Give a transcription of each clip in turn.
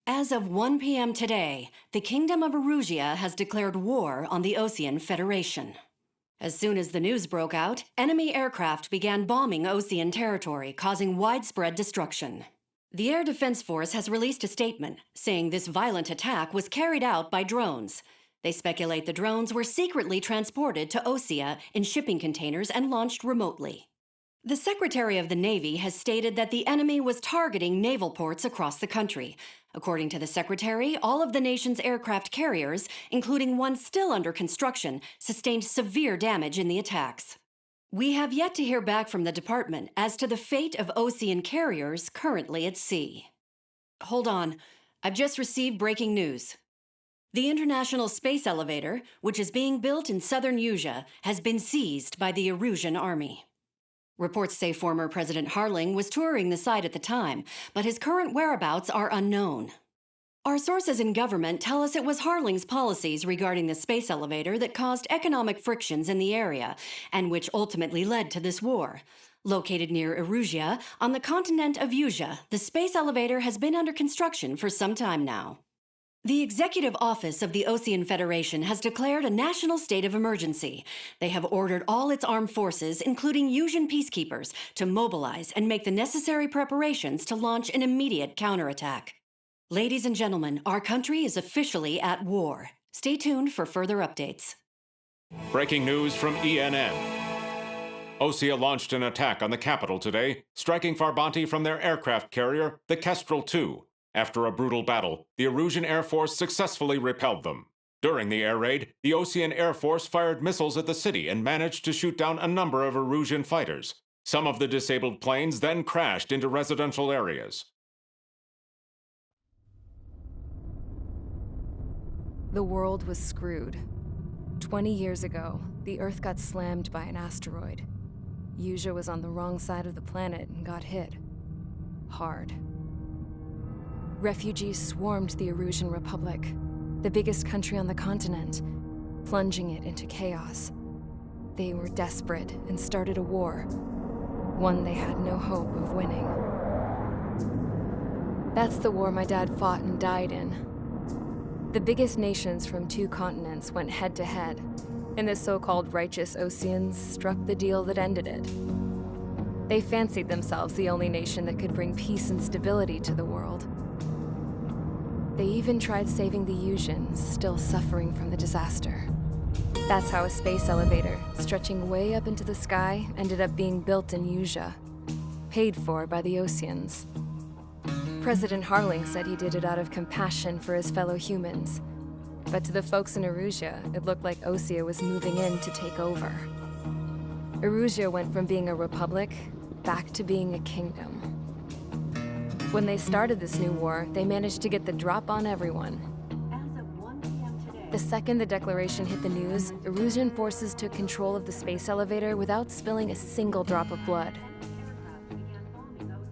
As of 1 p.m. today, the Kingdom of Erusia has declared war on the Osean Federation. As soon as the news broke out, enemy aircraft began bombing Osean territory, causing widespread destruction. The Air Defense Force has released a statement saying this violent attack was carried out by drones. They speculate the drones were secretly transported to Osea in shipping containers and launched remotely. The Secretary of the Navy has stated that the enemy was targeting naval ports across the country. According to the Secretary, all of the nation's aircraft carriers, including one still under construction, sustained severe damage in the attacks. We have yet to hear back from the department as to the fate of Osean carriers currently at sea. Hold on, I've just received breaking news. The International Space Elevator, which is being built in southern Usia, has been seized by the Erusian Army. Reports say former President Harling was touring the site at the time, but his current whereabouts are unknown. Our sources in government tell us it was Harling's policies regarding the space elevator that caused economic frictions in the area, and which ultimately led to this war. Located near Erusia, on the continent of Usia, the space elevator has been under construction for some time now. The Executive Office of the Osean Federation has declared a national state of emergency. They have ordered all its armed forces, including Usian peacekeepers, to mobilize and make the necessary preparations to launch an immediate counterattack. Ladies and gentlemen, our country is officially at war. Stay tuned for further updates. Breaking news from ENN. Osea launched an attack on the capital today, striking Farbanti from their aircraft carrier, the Kestrel II. After a brutal battle, the Erusian Air Force successfully repelled them. During the air raid, the Osean Air Force fired missiles at the city and managed to shoot down a number of Erusian fighters. Some of the disabled planes then crashed into residential areas. The world was screwed. 20 years ago, the Earth got slammed by an asteroid. Usia was on the wrong side of the planet and got hit. Hard. Refugees swarmed the Erusian Republic, the biggest country on the continent, plunging it into chaos. They were desperate and started a war, one they had no hope of winning. That's the war my dad fought and died in. The biggest nations from 2 continents went head-to-head, and the so-called righteous Oseans struck the deal that ended it. They fancied themselves the only nation that could bring peace and stability to the world. They even tried saving the Usians, still suffering from the disaster. That's how a space elevator, stretching way up into the sky, ended up being built in Usia, paid for by the Oseans. President Harling said he did it out of compassion for his fellow humans. But to the folks in Erusia, it looked like Osea was moving in to take over. Erusia went from being a republic back to being a kingdom. When they started this new war, they managed to get the drop on everyone. As of 1 p.m. today, The second the declaration hit the news, Erusian forces took control of the space elevator without spilling a single drop of blood.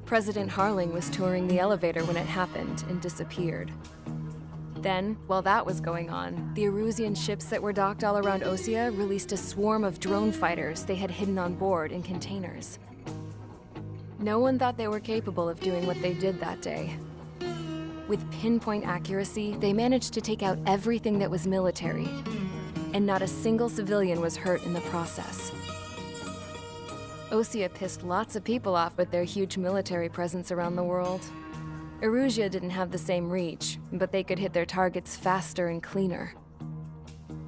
President Harling was touring the elevator when it happened and disappeared. Then, while that was going on, the Erusian ships that were docked all around Osea released a swarm of drone fighters they had hidden on board in containers. No one thought they were capable of doing what they did that day. With pinpoint accuracy, they managed to take out everything that was military, and not a single civilian was hurt in the process. Osea pissed lots of people off with their huge military presence around the world. Erusia didn't have the same reach, but they could hit their targets faster and cleaner.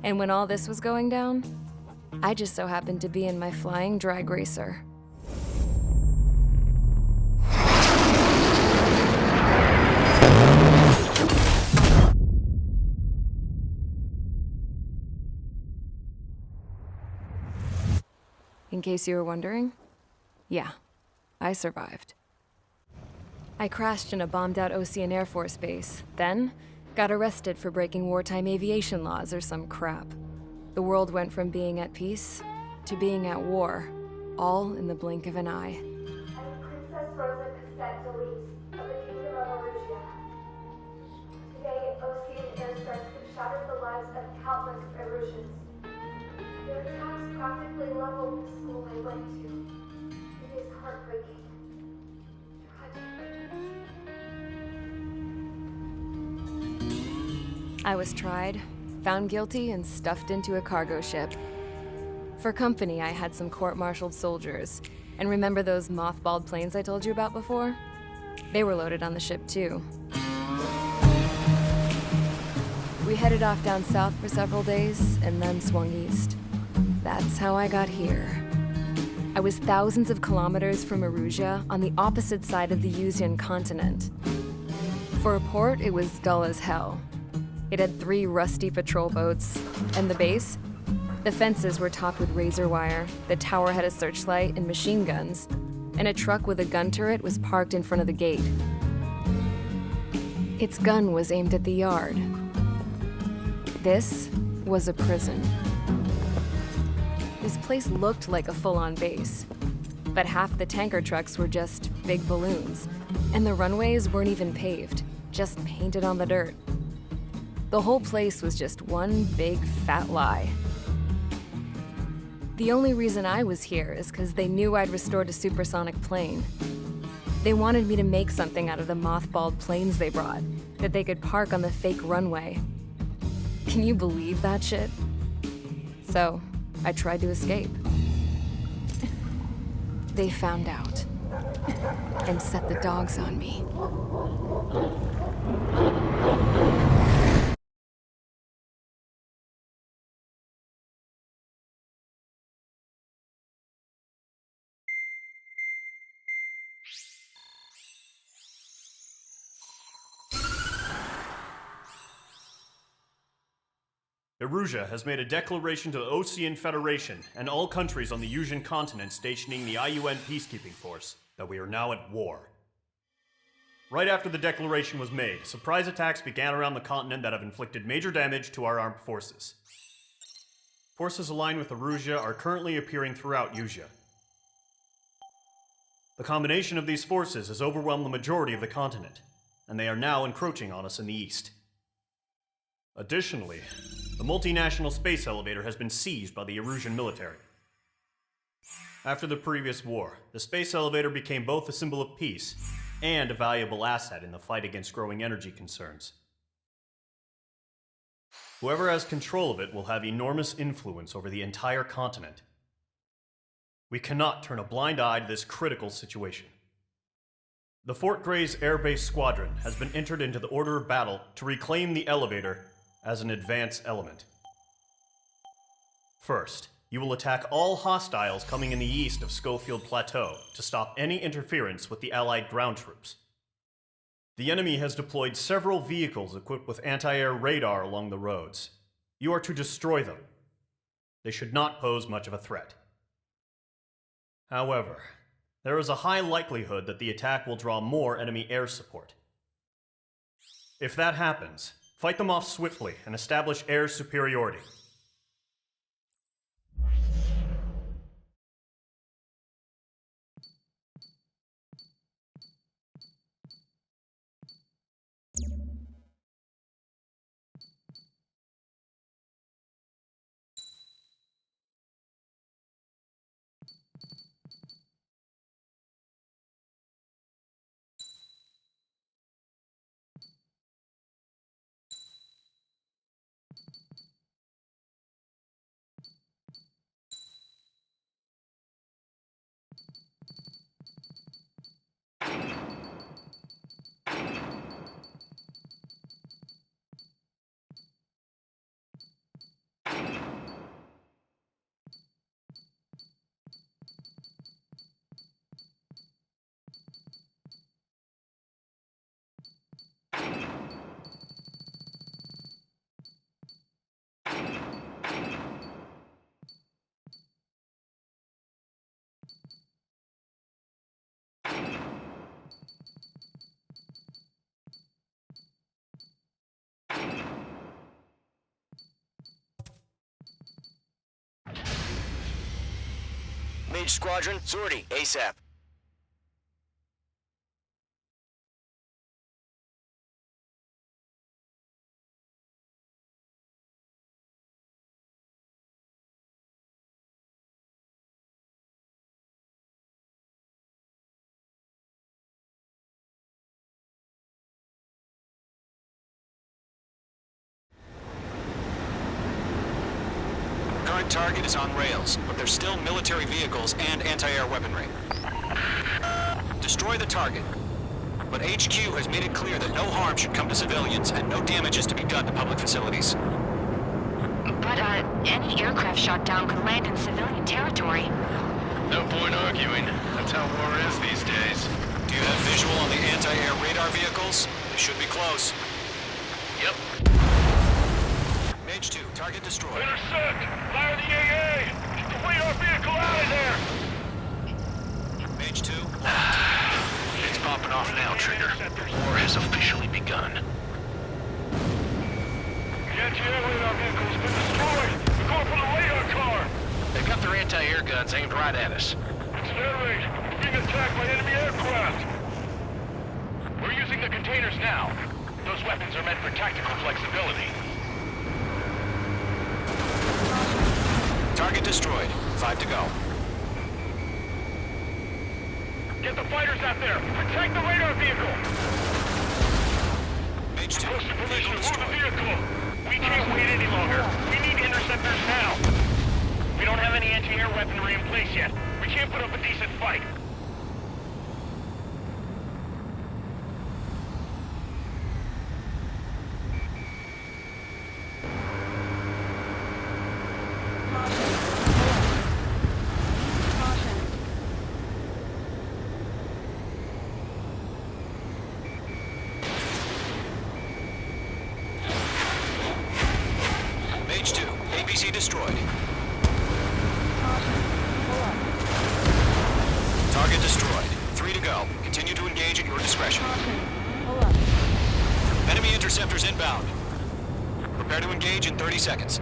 And when all this was going down, I just so happened to be in my flying drag racer. In case you were wondering, yeah, I survived. I crashed in a bombed-out Osean Air Force base, then got arrested for breaking wartime aviation laws or some crap. The world went from being at peace to being at war, all in the blink of an eye. Princess Rosa Cassette Delise of the Kingdom of Erusia. Today, Osean airstrikes have shattered the lives of countless Erusians. Their attacks practically leveled the school I went to. It is heartbreaking. Tragic. I was tried, found guilty, and stuffed into a cargo ship. For company, I had some court-martialed soldiers. And remember those mothballed planes I told you about before? They were loaded on the ship, too. We headed off down south for several days, and then swung east. That's how I got here. I was thousands of kilometers from Erusia, on the opposite side of the Yuzian continent. For a port, it was dull as hell. It had 3 rusty patrol boats, and the base? The fences were topped with razor wire, the tower had a searchlight and machine guns, and a truck with a gun turret was parked in front of the gate. Its gun was aimed at the yard. This was a prison. This place looked like a full-on base, but half the tanker trucks were just big balloons, and the runways weren't even paved, just painted on the dirt. The whole place was just one big fat lie. The only reason I was here is because they knew I'd restored a supersonic plane. They wanted me to make something out of the mothballed planes they brought, that they could park on the fake runway. Can you believe that shit? So, I tried to escape. They found out and set the dogs on me. Erusia has made a declaration to the Ocean Federation and all countries on the Yuzian continent stationing the IUN peacekeeping force that we are now at war. Right after the declaration was made, surprise attacks began around the continent that have inflicted major damage to our armed forces. Forces aligned with Erusia are currently appearing throughout Yusia. The combination of these forces has overwhelmed the majority of the continent, and they are now encroaching on us in the east. Additionally, the multinational space elevator has been seized by the Erusian military. After the previous war, the space elevator became both a symbol of peace and a valuable asset in the fight against growing energy concerns. Whoever has control of it will have enormous influence over the entire continent. We cannot turn a blind eye to this critical situation. The Fort Gray's Air Base Squadron has been entered into the order of battle to reclaim the elevator as an advance element. First, you will attack all hostiles coming in the east of Schofield Plateau to stop any interference with the Allied ground troops. The enemy has deployed several vehicles equipped with anti-air radar along the roads. You are to destroy them. They should not pose much of a threat. However, there is a high likelihood that the attack will draw more enemy air support. If that happens, fight them off swiftly and establish air superiority. Mage Squadron, sortie, ASAP. current target is on rails, but there's still military vehicles and anti-air weaponry. Destroy the target. But HQ has made it clear that no harm should come to civilians and no damage is to be done to public facilities. But, any aircraft shot down could land in civilian territory. No point arguing. That's how war is these days. Do you have visual on the anti-air radar vehicles? They should be close. Yep. Mage 2, target destroyed. Intercept! Fire the AA! Get the radar vehicle out of there! Mage 2, It's popping off now, Trigger. War has officially begun. The anti-air radar vehicle's been destroyed! We're going for the radar car! They've got their anti-air guns aimed right at us. It's their rate. We're being attacked by enemy aircraft! We're using the containers now. Those weapons are meant for tactical flexibility. target destroyed. 5 to go. Get the fighters out there! Protect the radar vehicle! Mage 2, Posted permission vehicle to move the destroyed. vehicle! We can't wait any longer! We need interceptors now! We don't have any anti-air weaponry in place yet. We can't put up a decent fight. Mage 2, APC destroyed. Target destroyed. 3 to go. Continue to engage at your discretion. Enemy interceptors inbound. Prepare to engage in 30 seconds.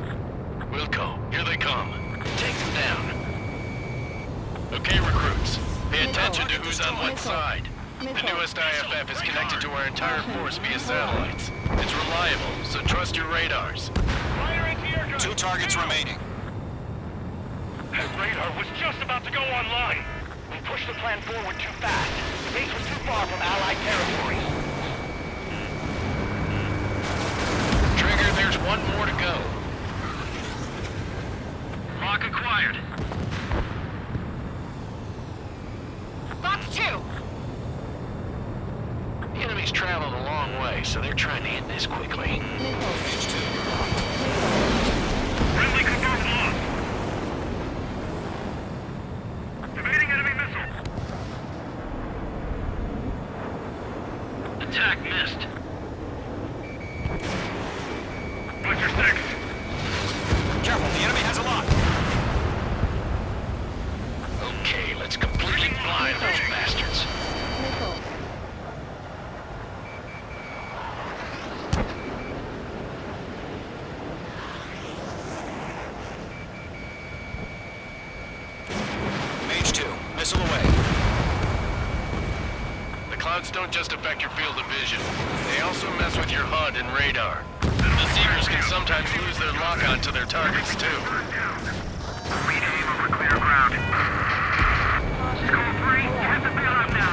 Wilco, here they come. Take them down. Okay, recruits. Pay attention to who's on what side. The newest IFF is connected to our entire force via satellites. It's reliable, so trust your radars. 2 targets remaining. That radar was just about to go online. We pushed the plan forward too fast. The base was too far from Allied territory. Trigger, there's one more to go. Lock acquired. Box 2! The enemy's traveled a long way, so they're trying to end this quickly. Mage 2. Friendly confirmed lost. Evading enemy missile. Attack missed. What's your 6? Careful, the enemy has a lot. Okay, let's completely blind those bastards. Mage 2, missile away. The clouds don't just affect your field of vision. They also mess with your HUD and radar. The Seekers can sometimes lose their lock-on to their targets, too.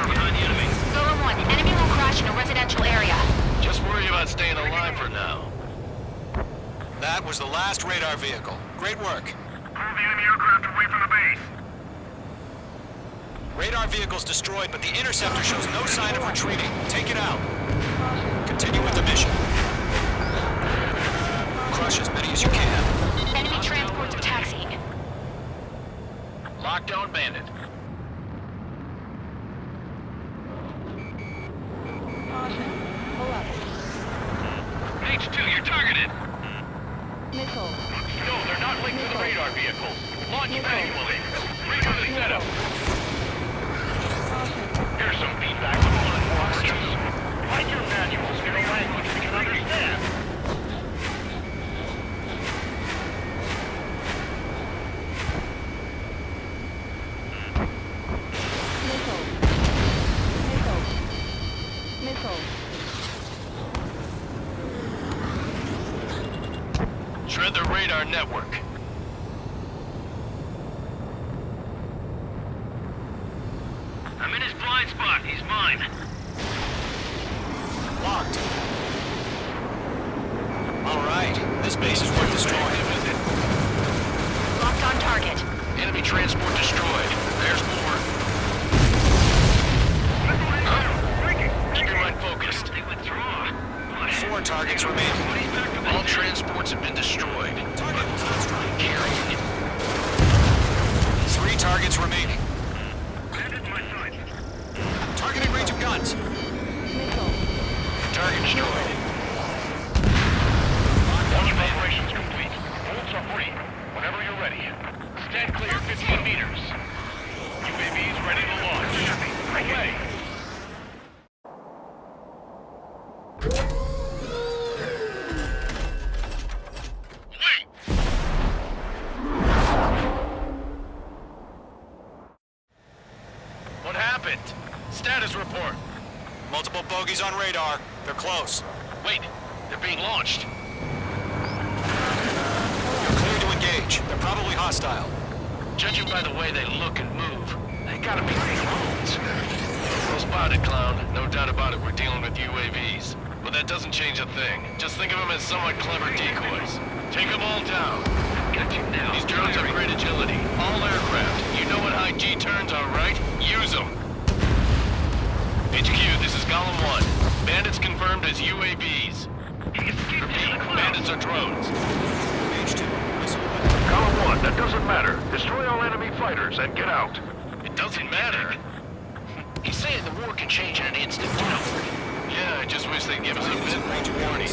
Behind the enemy. Golem 1, enemy will crash in a residential area. Just worry about staying alive for now. That was the last radar vehicle. Great work. Pull the enemy aircraft away from the base. Radar vehicle's destroyed, but the interceptor shows no sign of retreating. Take it out. Continue with the mission. Crush as many as you can. Enemy transports are taxiing. Lockdown bandit. Mage 2, you're targeted. No, they're not linked to the radar vehicle. Launch manually. Redo the setup. Here's some feedback from one of warriors. Write your manuals in a language we can understand. Shred the radar network. I'm in his blind spot. He's mine. Locked. All right. This base is worth destroying. guns. Target destroyed. Launch operations complete. Bolts are free. Whenever you're ready. Stand clear 15 meters. UAVs ready to launch. Away. What happened? Status report. Multiple bogies on radar. They're close. Wait, they're being launched. You're clear to engage. They're probably hostile. Judging by the way they look and move, they gotta be drones. Well spotted, clown. No doubt about it, we're dealing with UAVs. But that doesn't change a thing. Just think of them as somewhat clever decoys. Take them all down. Got you now. These drones have great agility. All aircraft. You know what high G turns are, right? Use them. HQ, this is Column 1. Bandits confirmed as UAVs. Repeat, bandits are drones. Column 1, that doesn't matter. Destroy all enemy fighters and get out. It doesn't matter? He's saying the war can change in an instant, you know. Yeah, I just wish they'd give us a bit more warning.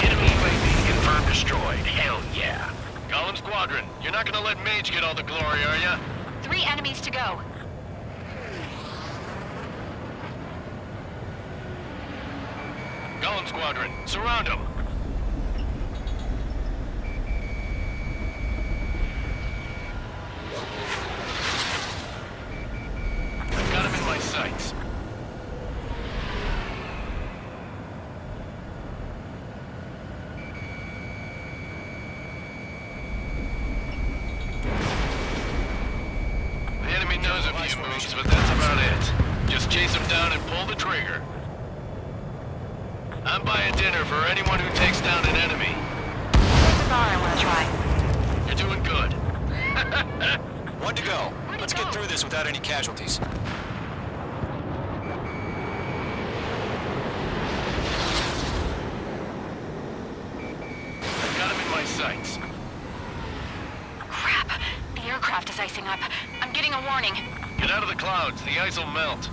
Enemy UAV confirmed destroyed. Hell yeah. Column Squadron, you're not gonna let Mage get all the glory, are ya? 3 enemies to go. Column Squadron, surround them. I've got him in my sights. The enemy knows a few moves, but that's about it. Just chase him down and pull the trigger. I'm buying dinner for anyone who takes down an enemy. There's a bar I want to try. You're doing good. One to go. Let's get through this without any casualties. I've got him in my sights. Crap. The aircraft is icing up. I'm getting a warning. Get out of the clouds. The ice will melt.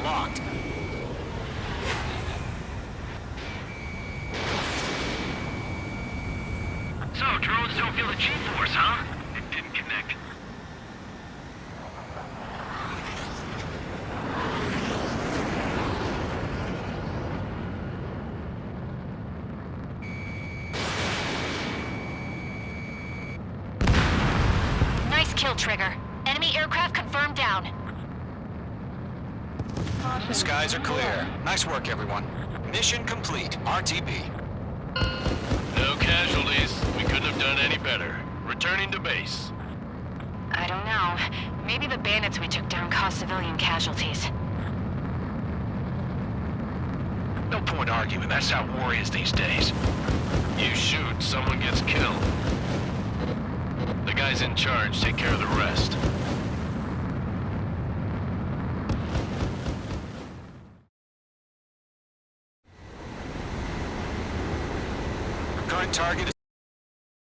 Locked. So, drones don't feel the G-force, huh? It didn't connect. Nice kill, Trigger. Enemy aircraft confirmed down. The skies are clear. Nice work, everyone. Mission complete. RTB. No casualties. We couldn't have done any better. Returning to base. I don't know. Maybe the bandits we took down caused civilian casualties. No point arguing. That's how war is these days. You shoot, someone gets killed. The guys in charge take care of the rest. Current target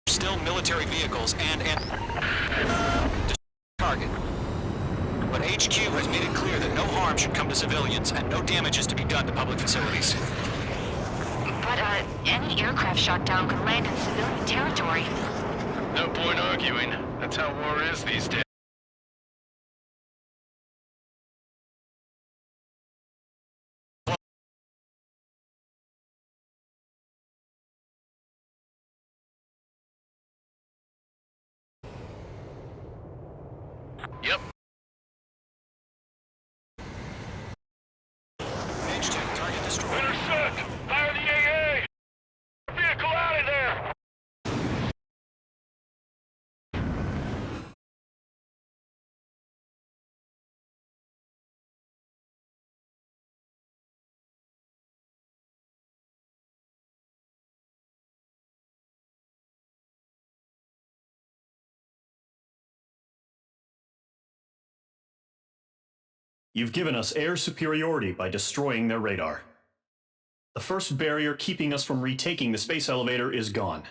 is still military vehicles and target. But HQ has made it clear that no harm should come to civilians and no damage is to be done to public facilities. But, any aircraft shot down could land in civilian territory. No point arguing. That's how war is these days. Yep. H-10 target destroyed. Intercept! Fire the AA! Vehicle out of there! You've given us air superiority by destroying their radar. The first barrier keeping us from retaking the space elevator is gone.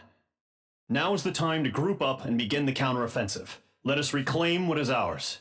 Now is the time to group up and begin the counteroffensive. Let us reclaim what is ours.